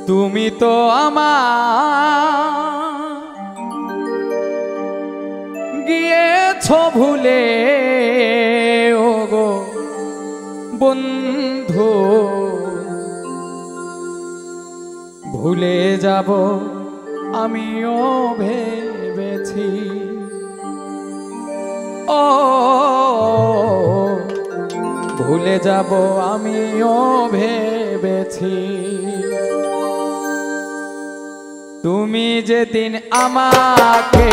তুমি তো আমার গিয়েছো ভুলে ওগো বন্ধু, ভুলে যাব আমিও ভেবেছি। ও ভুলে যাব আমিও ভেবেছি। তুমি যেদিন আমাকে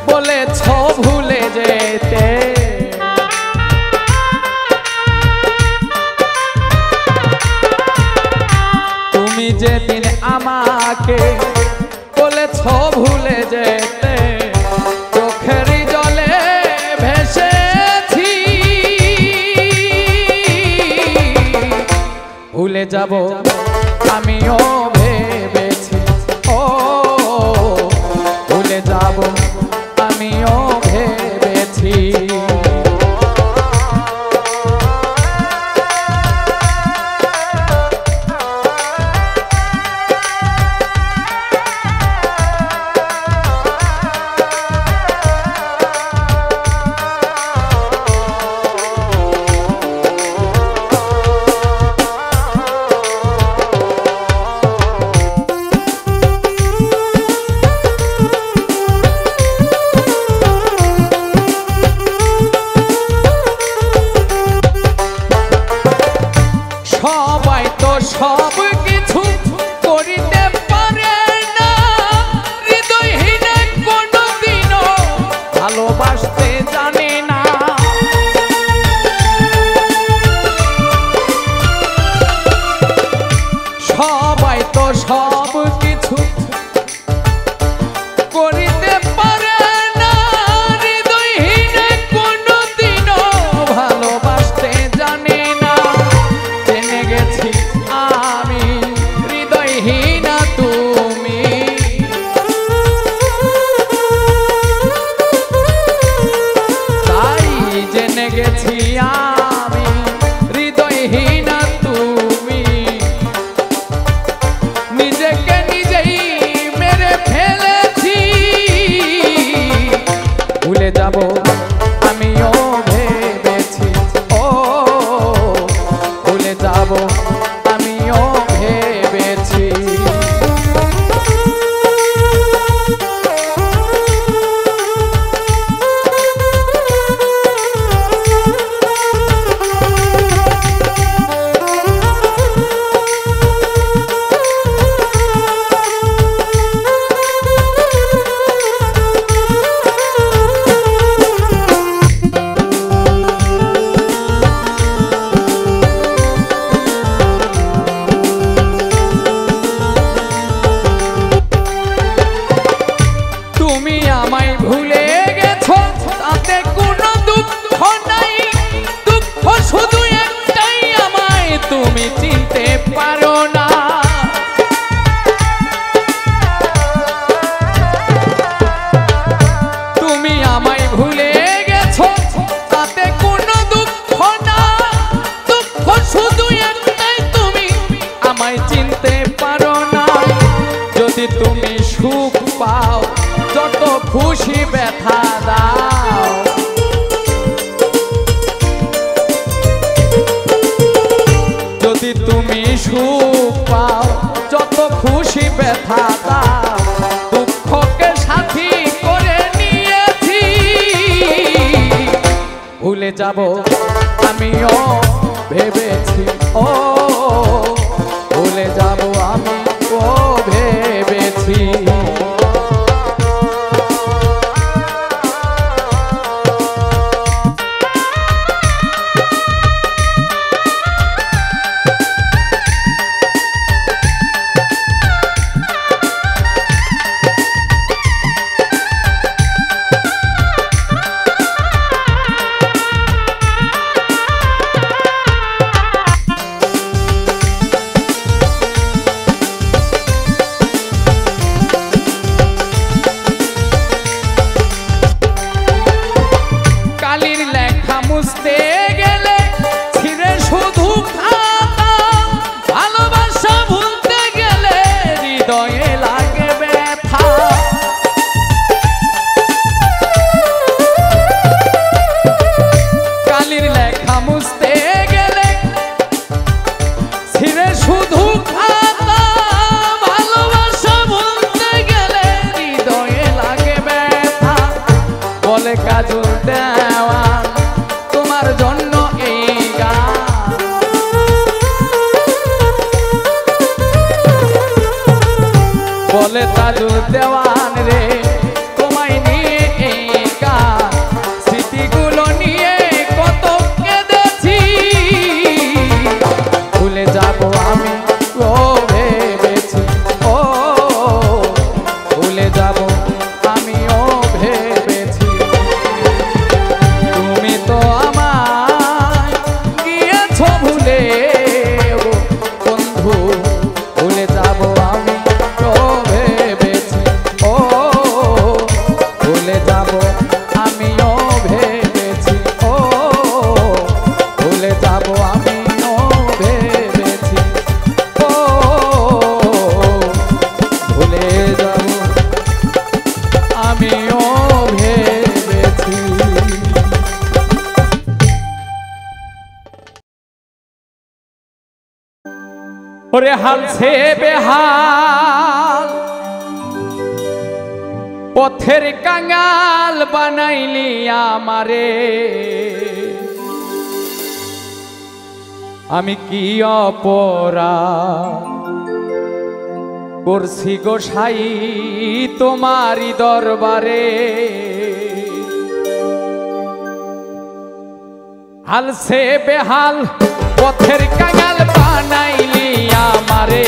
বলেছ ভুলে যেতে, তুমি যেদিন আমাকে বলেছ ভুলে যেতে, চোখের জলে ভেসেছি। ভুলে যাব আমিও ভেবেছি। ও ভুলে যাব আমিও ভেবেছি। সবাই তো সব কিছু করিতে পারে না, হৃদয়হীন কোনদিনও ভালোবাসতে জানে না। সবাই তো সব কিছু করিতে পারে না, হৃদয়হীন কোনদিনও ভালোবাসতে জানে না। জেনে গেছি আমি হৃদয়হীন তুমি, তাই জেনে গেছি আমি হৃদয়হীন তুমি। নিজেকে নিজেই মেরে ফেলেছি। ভুলে যাব আমিও ভেবেছি। ও ভুলে যাব আমিও ভেবেছি। তুমি আমায় ভুলে গেছো তাতে কোনো দুঃখ নাই, দুঃখ শুধু একটাই, আমায় তুমি চিনতে পারো না। তুমি আমায় ভুলে গেছো তাতে কোনো দুঃখ না, দুঃখ শুধু একটাই, তুমি আমায় চিনতে পারো না। যদি তুমি সুখ পাও যত খুশি ব্যথা দাও, যদি তুমি সুখ পাও যত খুশি ব্যথা দাও, দুঃখকে সাথী করে নিয়েছি। ভুলে যাব আমিও ভেবেছি। ও ভুলে যাব আমিও ভেবেছি। রাজু দেওয়ান রে তোমায় নিয়ে এই গান স্মৃতিগুলো নিয়ে কত কেঁদেছি ভুলে যাব আমি ও ভেবেছি ও ভুলে যাব আমিও ভেবেছি তুমি তো আমায় গিয়েছো ভুলে বন্ধু ভুলে যাব আমি ও ভেবেছি ও ভুলে যাব আমিও ভেবেছি ও ভুলে যাব আমিও ভেবেছি ও ভুলে যাব আমিও ভেবেছি। ওরে হাল সে বেহাল পথের কাঙাল বানাইলি আমারে আমি কি অপরাধ করছি গোসাই তোমারি দরবারে হাল সে বেহাল পথের কাঙাল বানাইলি আমারে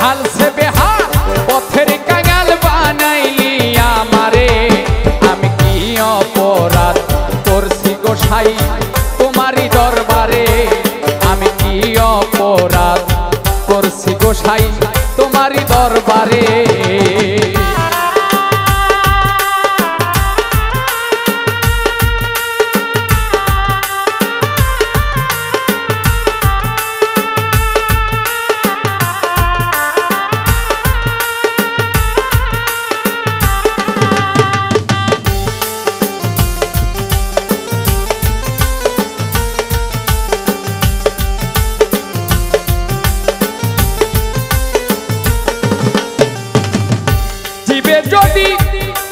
হাল সে বেহাল পথের কাঙাল বানাইলি আমারে আমি কি অপরাধ করছি গোসাই তোমারি দরবারে আমি কি অপরাধ করছি গোসাই তোমারি দরবারে যদি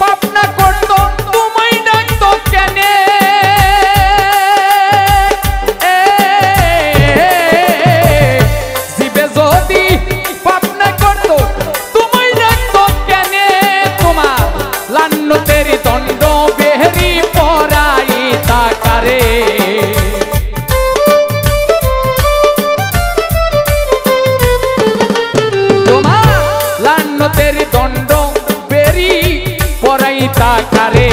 পাপ না করত তোমায় ডাকতো কেনে জীবে যদি পাপ না করত তোমায় ডাকতো কেনে তোমার লান্নতের দণ্ড বেহরি পরাই তাকারে তোমার লান্নতের দণ্ড তাকারে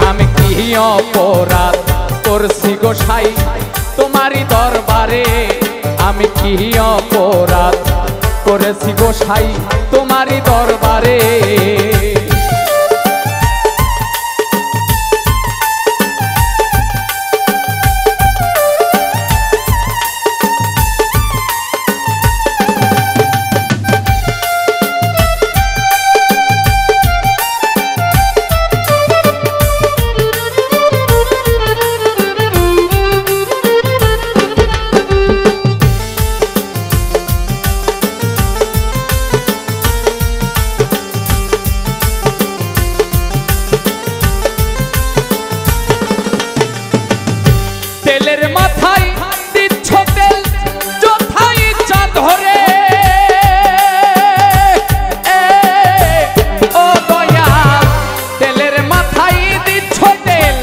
আমি কি অপরাধ করছি গোসাই তোমারি দরবারে আমি কি অপরাধ করেছি গোসাই তোমারি দরবারে তেলের মাথায় দিচ্ছ তেল যথাই ইচ্ছা ধরে ও দয়া তেলের মাথায় দিচ্ছ তেল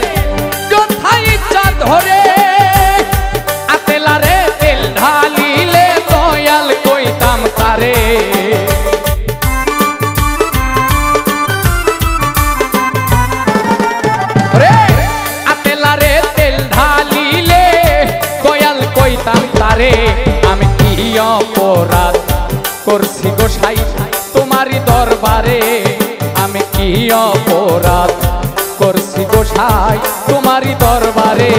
যথাই ইচ্ছা ধরে আতেলারে তেল ঢালিলে দয়াল কইতাম তারে আমি কি অপরাধ করছি গোসাই তোমারি দরবারে আমি কি অপরাধ করছি গোসাই তোমারি দরবারে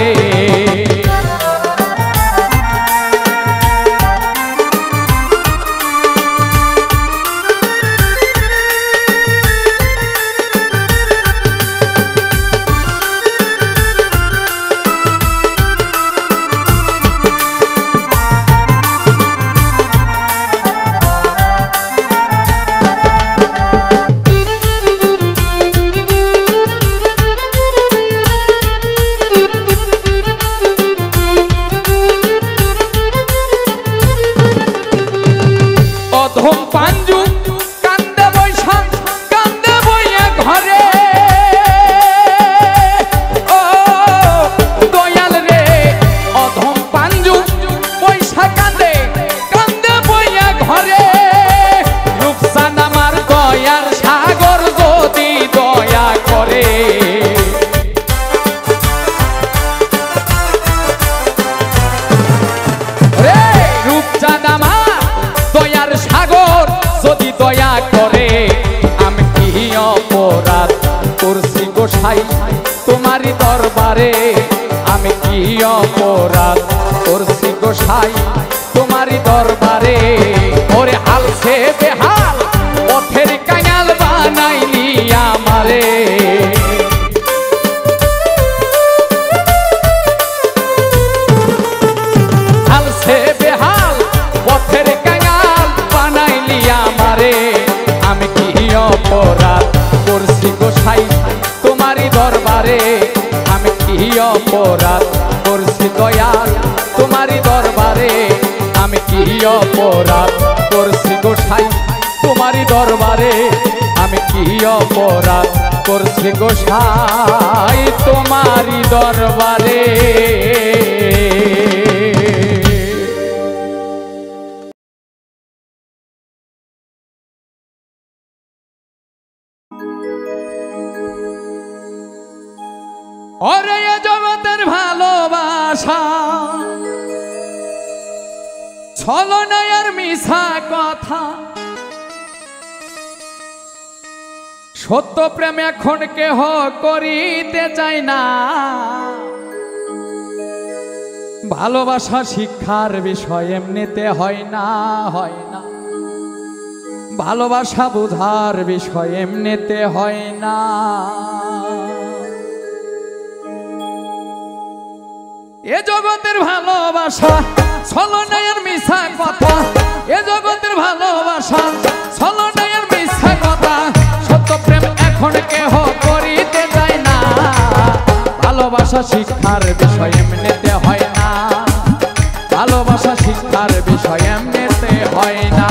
গোসাই তোমারই দরবারে আমি কি অপরাধ করছি গোসাই তোমারই দরবারে ওরে হালছে বেহাল পথের কাঙাল বানাইলি আমারে হালছে বেহাল পথের কাঙাল বানাইলি আমারে আমি কি অপরাধ করছি গোসাই তোমারই দরবারে আমি কি অপরাধ করছি দয়াল তোমারই দরবারে আমি কি অপরাধ করছি গোসাই তোমারই দরবারে আমি কি অপরাধ করছি গোসাই তোমারই দরবারে ওরে এ জগতের ভালোবাসা ছলনা আর মিছা কথা সত্য প্রেম এখন কেহ করিতে চাই না ভালোবাসা শিক্ষার বিষয় এমনিতে হয় না ভালোবাসা বুঝার বিষয় এমনিতে হয় না এ জগতের ভালোবাসা ছলনা আর মিছা কথা এ জগতের ভালোবাসা ছলনা আর মিছা কথা সত্য প্রেম এখন কেহ করিতে যায় না ভালোবাসা শিক্ষার বিষয় এমনিতে হয় না ভালোবাসা শিক্ষার বিষয় এমনিতে হয় না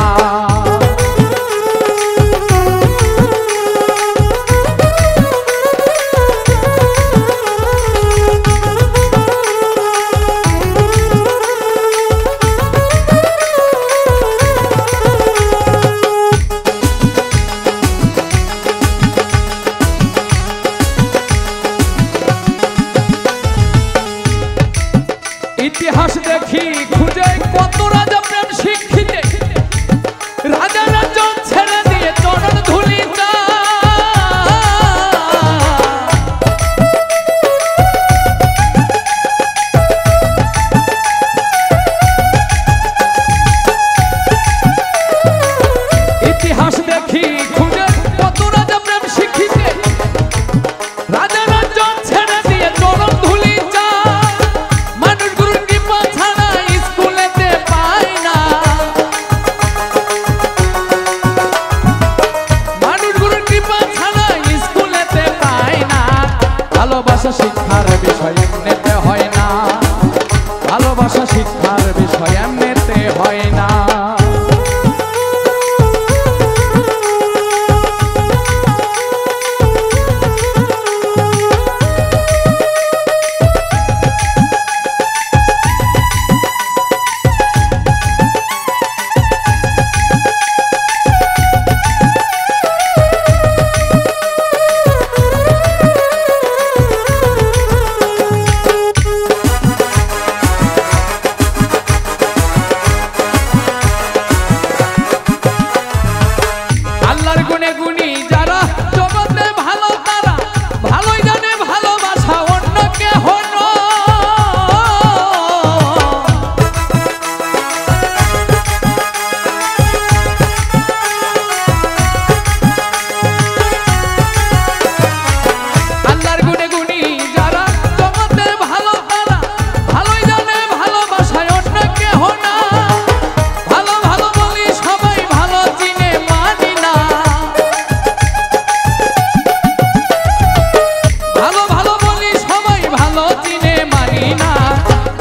ইতিহাস দেখি খুঁজে কত রাজা প্রেম শিক্ষিতে রাজা রাজ্য ছেড়ে দিয়ে চরণ ধুলি ইতিহাস দেখি খুঁজে কত রাজা প্রেম শিক্ষিতে রাজা রাজ্য ছেড়ে দিয়ে চরণ ধুলি ভালোবাসা শিক্ষার বিষয় এমনিতে হয় না ভালোবাসা শিক্ষার বিষয় এমনিতে হয় না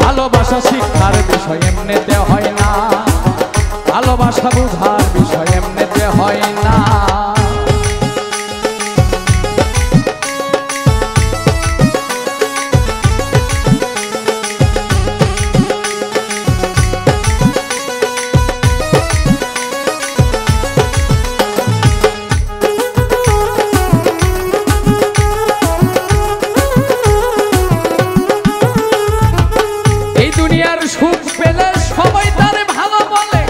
ভালোবাসা শিক্ষার বিষয় এমনিতে হয় না ভালোবাসা বুঝার বিষয় এমনিতে হয় না সুখ পেলে সবাই তারে ভালো বলে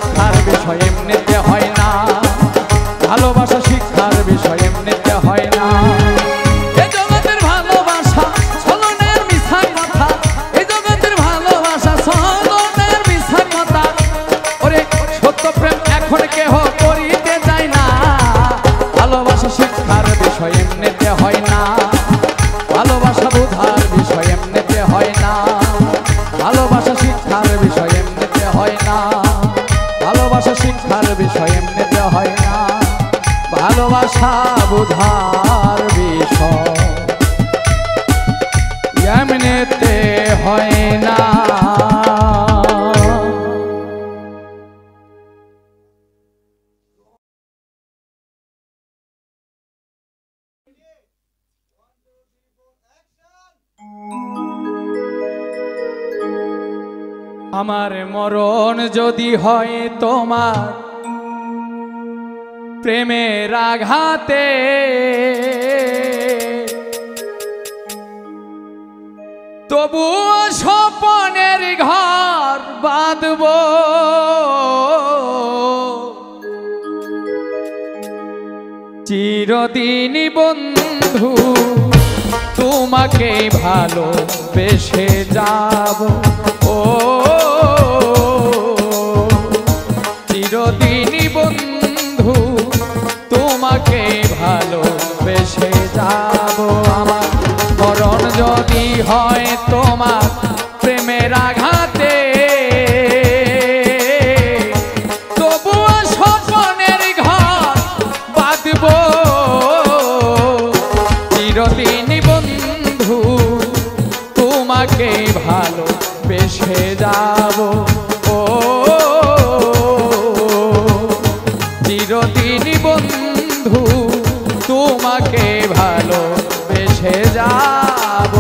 শিক্ষার বিষয় এমনিতে হয় না, ভালোবাসা শিক্ষার বিষয় এমনিতে হয় না। এ জগতের ভালোবাসা ছলনার মিথ্যা কথা, এ জগতের ভালোবাসা ছলনার মিথ্যা কথা। ওরে সত্য প্রেম এখন কেহ করিতে যায় না, ভালোবাসা শিক্ষার বিষয় এমনিতে হয় না, ভালোবাসা বোঝার বিষয় এমনিতে হয় না, ভালোবাসা শিক্ষার বিষয় এমনিতে হয় না, ভালোবাসা শিক্ষার বিষয় এমনিতে হয় না, ভালোবাসা বোঝার বিষয় এমনিতে হয় না। আমার মরণ যদি হয় তোমার প্রেমের আঘাতে, তবুও স্বপনের ঘর বাঁধব, চিরদিন বন্ধু তোমাকে ভালোবেসে যাব। ও চিরদিন বন্ধু তোমাকে ভালোবেসে যাব। আমার মরণ যদি হয় তোমার প্রেমের আঘাতে, তবুও স্বপনের ঘর বাঁধব, চিরদিন বন্ধু তোমাকে ভালোবেসে যাব। ও চিরদিন বন্ধু তোমাকে ভালোবেসে যাব।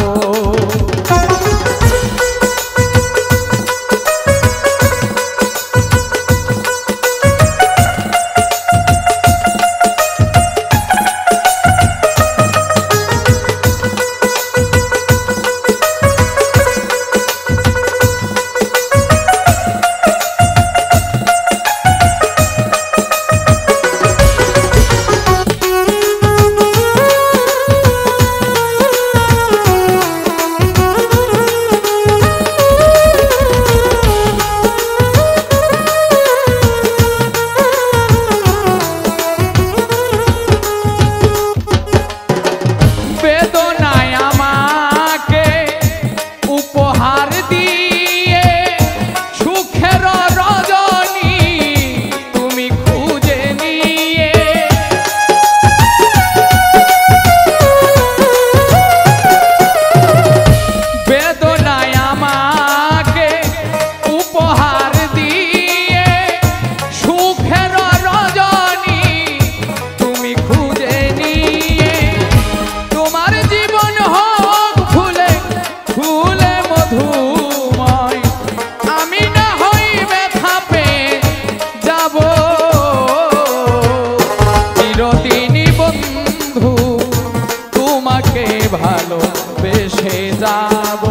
ভালোবেসে যাব।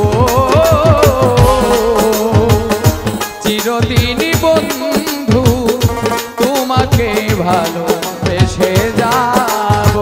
ও চিরদিন বন্ধু তোমাকে ভালোবেসে যাব।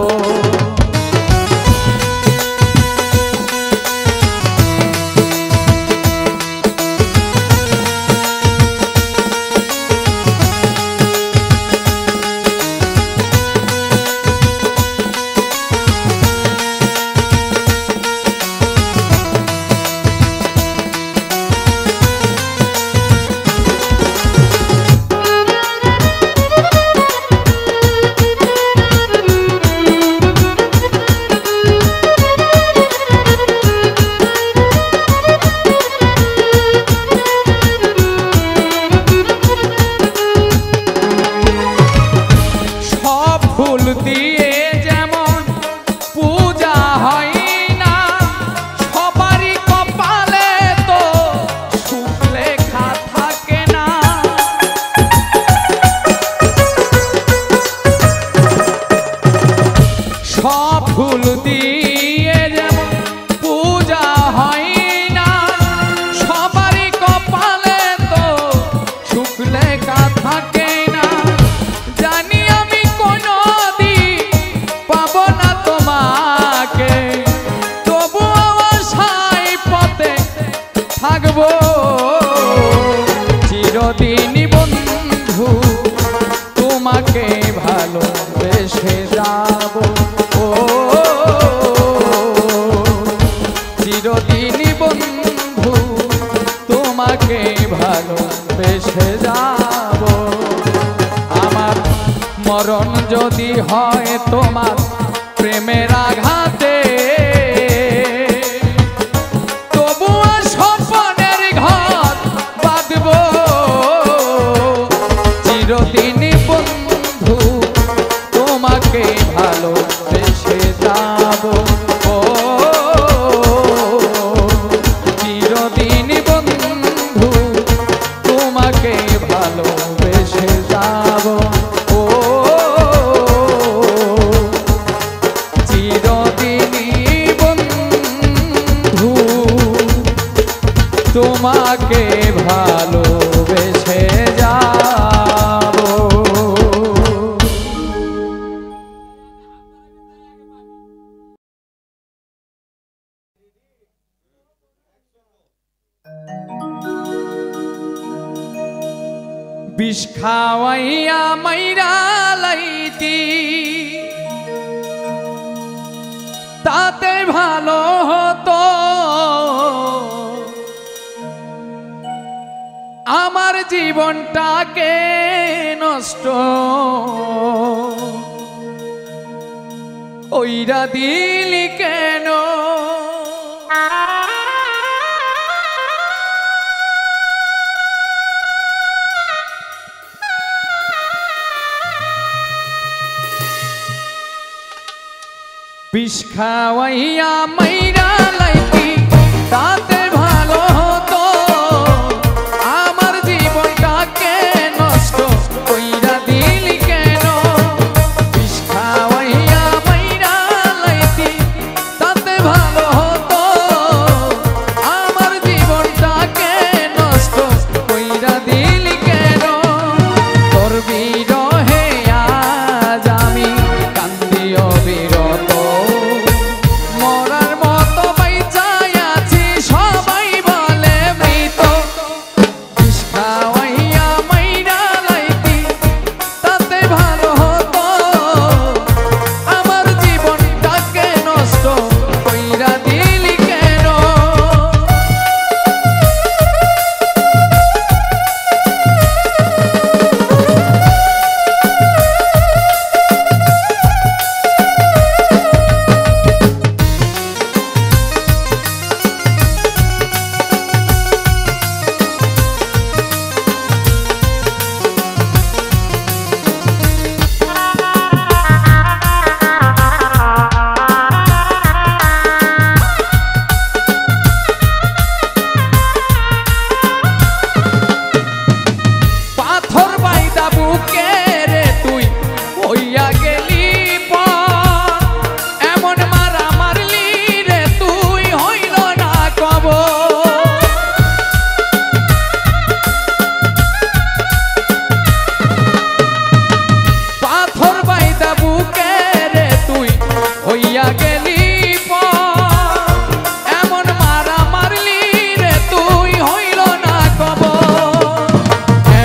মরণ যদি হয় তোমার প্রেমের আঘাতে, তবুও স্বপ্নের ঘর বাঁধব চিরদিন বন্ধু তোমাকে ভালোবেসে যাব। ও চিরদিন বন্ধু তোমাকে ভালোবেসে যাব। ও চিরদিন বন্ধু তোমাকে ভালোবেসে যাব। বিষ খাওয়াইয়া মাইরা লাইতি তাতে ভালো হতো, আমার জীবনটাকে নষ্ট ওইরা দিলি কেন? বিষ খাওয়াইয়া মাইরা লাইতি তাতে ভালো হতো, আমার জীবনটাকে নষ্ট কইরা দিলি কেন? বিষ খাওয়াইয়া মাইরা লাইতি তাতে ভালো হতো, আমার জীবনটাকে নষ্ট কইরা দিলি কেন? তোর বিরহে আজ আমি কান্দি অবিরত, মরার মতো বাইচাই আছি সবাই বলে মৃত। বিষ খাওয়াইয়া মাইরা লাইতি তাতে ভালো হতো, আমার জীবনটাকে নষ্ট কইরা দিলি কেন? পাথর বাইদা বুকে রে তুই হইয়া গেলি পর, এমন মারা মারলি রে তুই হইল না কবর। পাথর বাইদা বুকে রে তুই হইয়া গেলি পর, এমন মারা মারলি রে তুই হইল না কবর।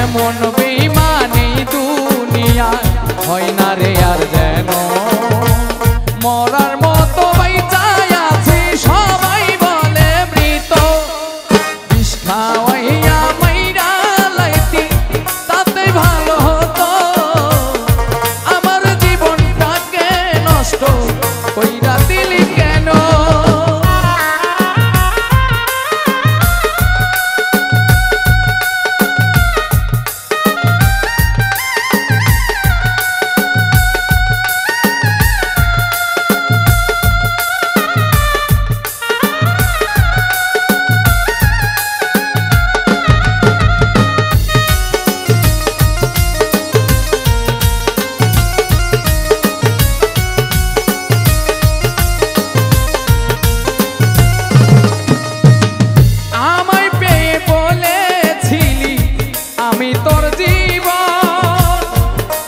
এমন বেঈমানি দুনিয়ায় হয় না রে আর যেন, মরার মতো বাইচাই আছি সবাই বলে মৃত। বিষ খাওয়াইয়া মাইরা লাইতি তাতে ভালো হতো, আমার জীবনটাকে নষ্ট কইরা দিলি কেন? আমায় পেয়ে বলেছিলি আমি তোর জীবন,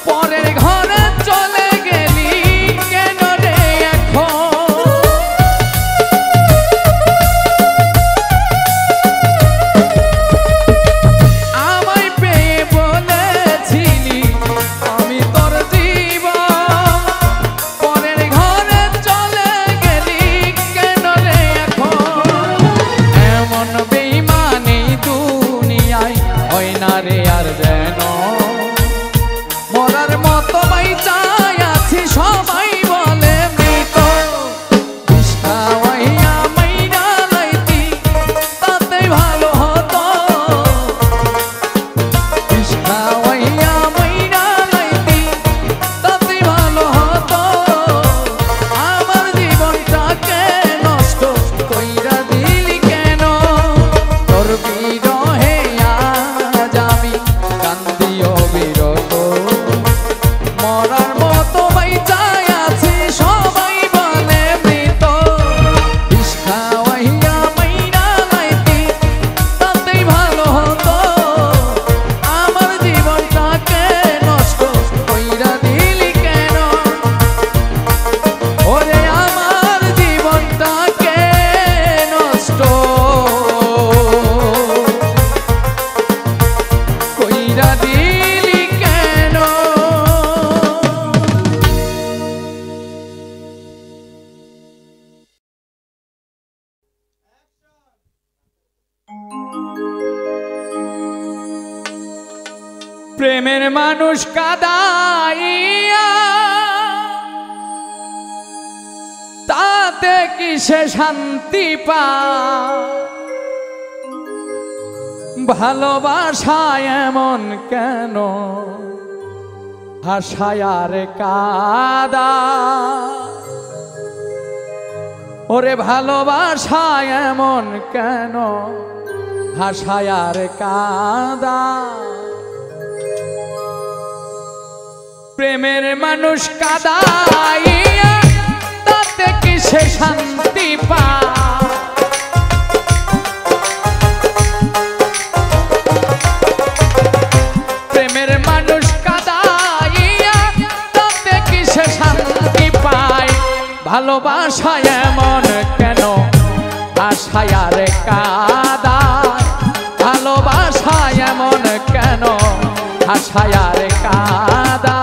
পরের ঘরে চলে গেলি কেন রে এখন? আমায় পেয়ে বলেছিলি আমি তোর জীবন, পরের ঘরে চলে গেলি কেন রে এখন? এমন বেঈমানি দুনিয়ায় হয় না রে আর যেন, মরার মতো বাই প্রেমের মানুষ কাদাইয়া তাতে কি সে শান্তি পায় ভালোবাসায় এমন কেন হাসায় আর কাদা ওরে ভালোবাসায় এমন কেন হাসায় আর কাদা প্রেমের মানুষ কাদাইয়া তাতে কি সে শান্তি পায় প্রেমের মানুষ কাদাইয়া তাতে কি সে শান্তি পায় ভালোবাসায় এমন কেন আশায় আর কাদা ভালোবাসায় এমন কেন আশায় আর কাদা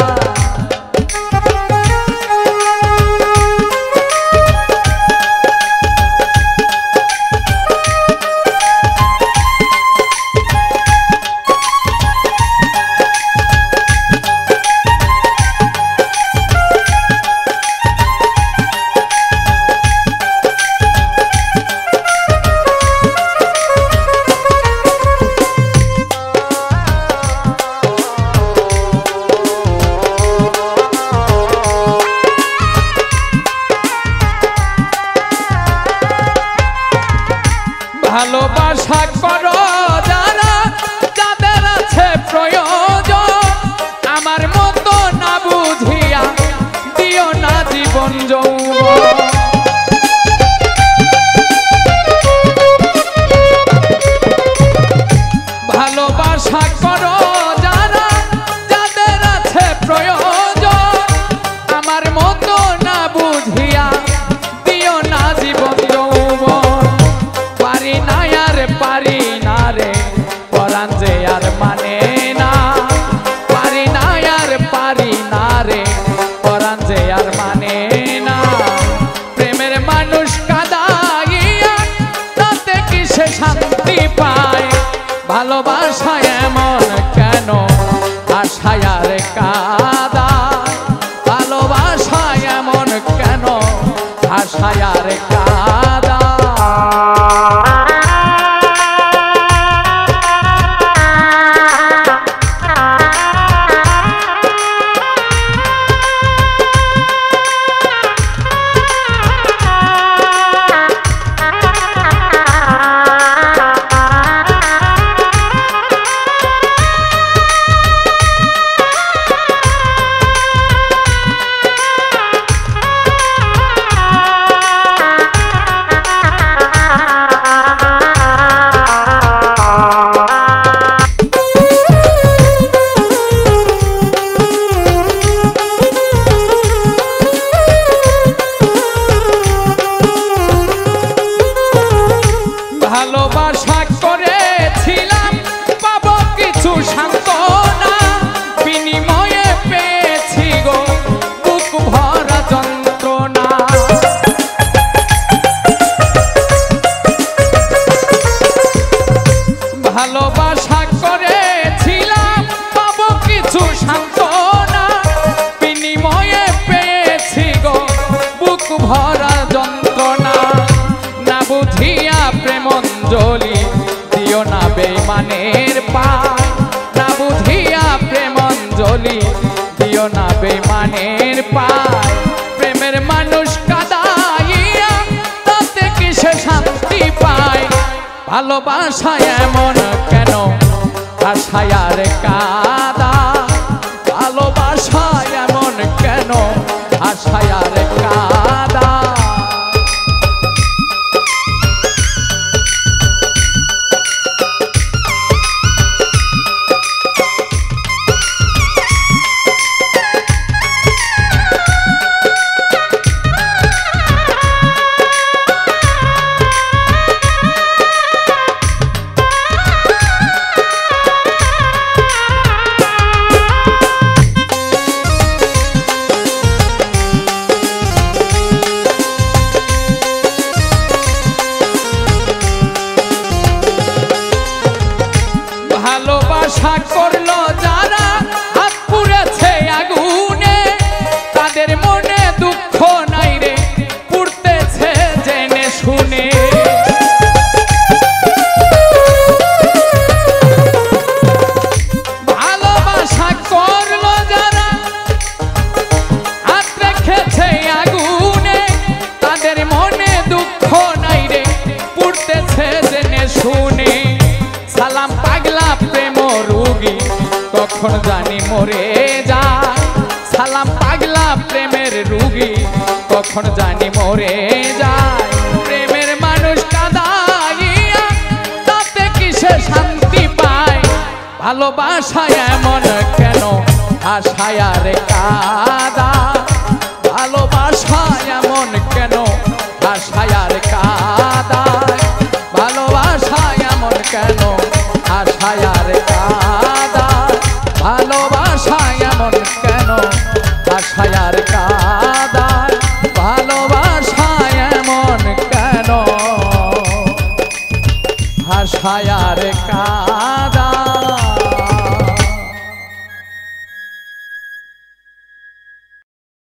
ভালোবাসা করো যারা যাদের আছে প্রয়োজন আমার মতো না বুঝিয়া দিও না জীবন যৌবন ভালোবাসা করো যারা যাদের আছে প্রয়োজন আমার মতো না বুঝিয়া দিও না জীবন যৌবন পারি না রে পরাণ যে আর মানে না পারি না রে পরাণ যে আর মানে না প্রেমের মানুষ কাদাইয়া তাতে কি সে শান্তি পায় ভালোবাসায় এমন কেন আশায় আর কাদা ভালোবাসায় এমন কেন আশায় আর কাদা ভালোবাসা করেছিলাম পাবো কিছু সান্ত্বনা বিনিময়ে পেয়েছি গো বুক ভরা যন্ত্রণা ভালোবাসা করেছিলাম পাবো কিছু সান্ত্বনা বিনিময়ে পেয়েছি গো বুক ভরা যন্ত্রণা না বুঝিয়া প্রেমঞ্জলি দিও না বেঈমানের পায় না বুঝিয়া প্রেমঞ্জলি দিও না বেঈমানের পায় প্রেমের মানুষ কাদাইয়া তাতে কি সে শান্তি পায় ভালোবাসায় এমন কেন আশায় আর কাদা ভালোবাসায় এমন কেন আশায় আর কাদা কখন জানি মরে যায় সালাম পাগলা প্রেমের রুগী কখন জানি মরে যায় প্রেমের মানুষ কাঁদাইয়া তাতে কিসে শান্তি পায় ভালোবাসায় এমন কেন আশায় আর কাদা ভালোবাসায় এমন কেন আশায় আর কাদা ভালোবাসায় এমন কেন আশায় আর কাদা ভালোবাসায় এমন কেন আশায় আর কাদা ভালোবাসায় এমন কেন আশায় আর কাদা।